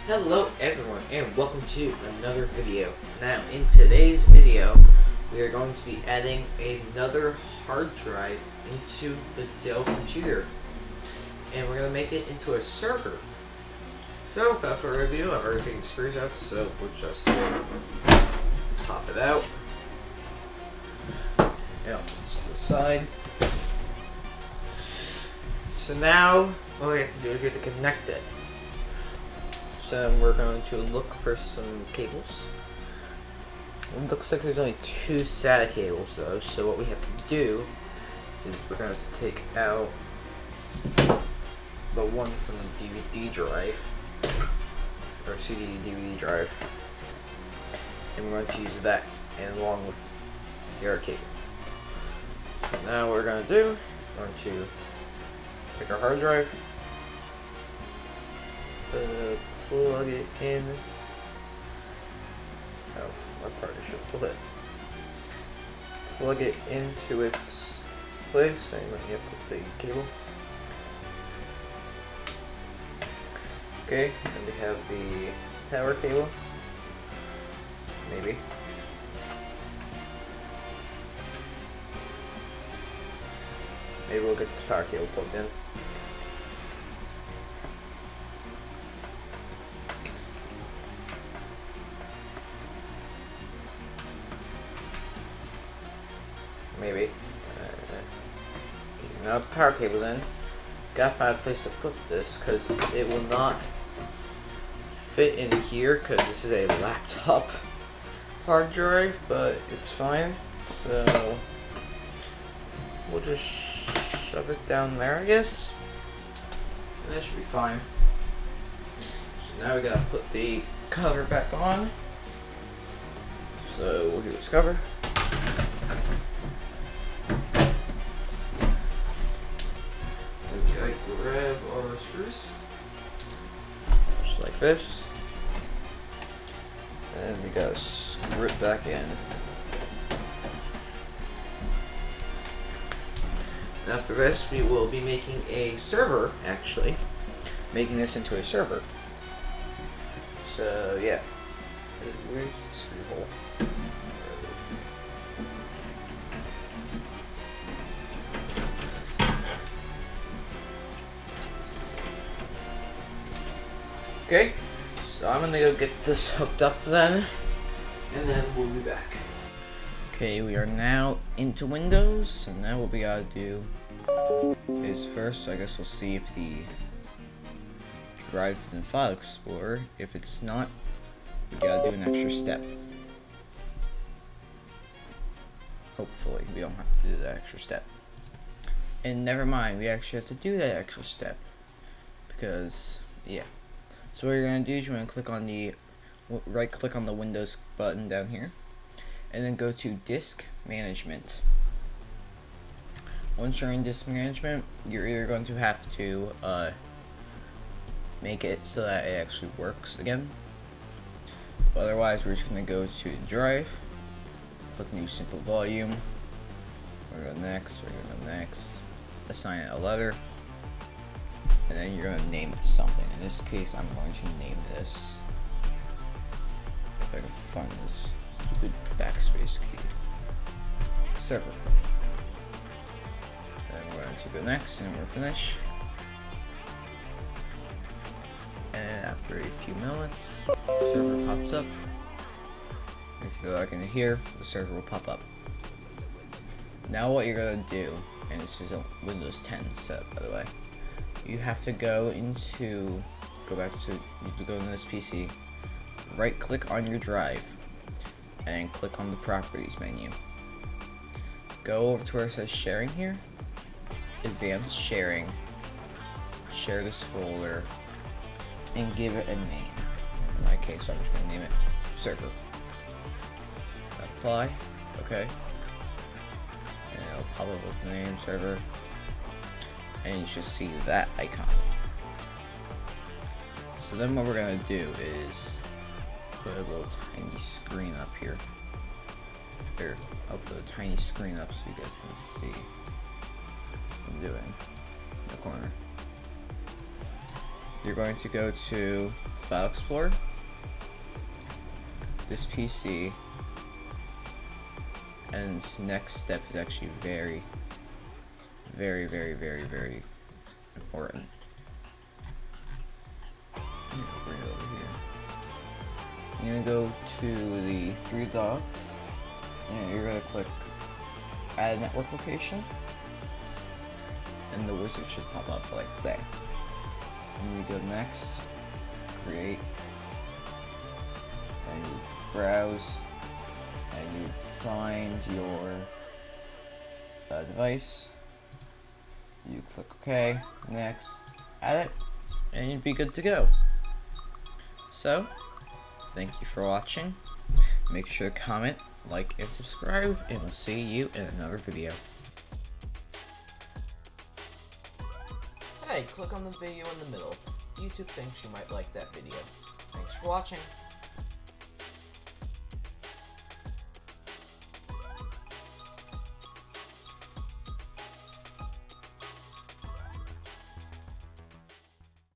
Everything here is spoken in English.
Hello everyone and welcome to another video. Now in today's video we are going to be adding another hard drive into the Dell computer and we're going to make it into a server. So without further ado, I've already taken screws out, so we'll just pop it out. Yeah, just to the side. So now what we have to do is we have to connect it. So we're going to look for some cables. It looks like there's only 2 SATA cables though, so what we have to do is we're going to have to take out the one from the DVD drive, or CD DVD drive, and we're going to use that and along with the other cable. So now what we're going to do, we're going to take our hard drive, plug it in. Oh, my partner should flip it. Plug it into its place. I might need to flip the cable. Okay, and we have the power cable. Maybe. Maybe we'll get this power cable plugged in. Maybe. Okay, now the power cable's in. Gotta find a place to put this because it will not fit in here because this is a laptop hard drive, but it's fine. So we'll just shove it down there, I guess. And that should be fine. So now we gotta put the cover back on. So we'll do this cover. Grab our screws, just like this, and we gotta screw it back in. And after this, we will be making a server, actually, making this into a server. So, yeah. Where's the screw hole? Okay, so I'm gonna go get this hooked up then, and then we'll be back. Okay, we are now into Windows, so now what we gotta do is first, I guess we'll see if the drive is in File Explorer. If it's not, we gotta do an extra step. Hopefully, we don't have to do that extra step. And never mind, we actually have to do that extra step, because, yeah. So what you're going to do is you're going to click on the right click on the Windows button down here and then go to Disk Management. Once you're in Disk Management, you're either going to have to make it so that it actually works again. But otherwise, we're just going to go to the drive, click New Simple Volume, we're going to go next, we're going to go next, assign it a letter. And then you're going to name it something. In this case, I'm going to name this, if I can find this stupid backspace key, server. Then we're going to go next, and we're finished. And after a few minutes, the server pops up. If you go back into here, the server will pop up. Now what you're going to do, and this is a Windows 10 setup, by the way. You have to go into, you have to go into this PC, right click on your drive, and click on the properties menu. Go over to where it says sharing here, advanced sharing, share this folder, and give it a name. In my case, I'm just going to name it server. Apply, okay, and it'll pop up with the name server. And you should see that icon. So then what we're gonna do is put a little tiny screen up here. Here, I'll put a tiny screen up so you guys can see what I'm doing in the corner. you're going to go to File Explorer, this PC, and this next step is actually very important. Bring it over here. You're gonna go to the three dots, and you're gonna click Add Network Location, and the wizard should pop up like that. And you go Next, Create, and you browse, and you find your device. You click OK, Next, add it, and you'd be good to go. So, thank you for watching. Make sure to comment, like, and subscribe, and we'll see you in another video. Hey, click on the video in the middle. YouTube thinks you might like that video. Thanks for watching.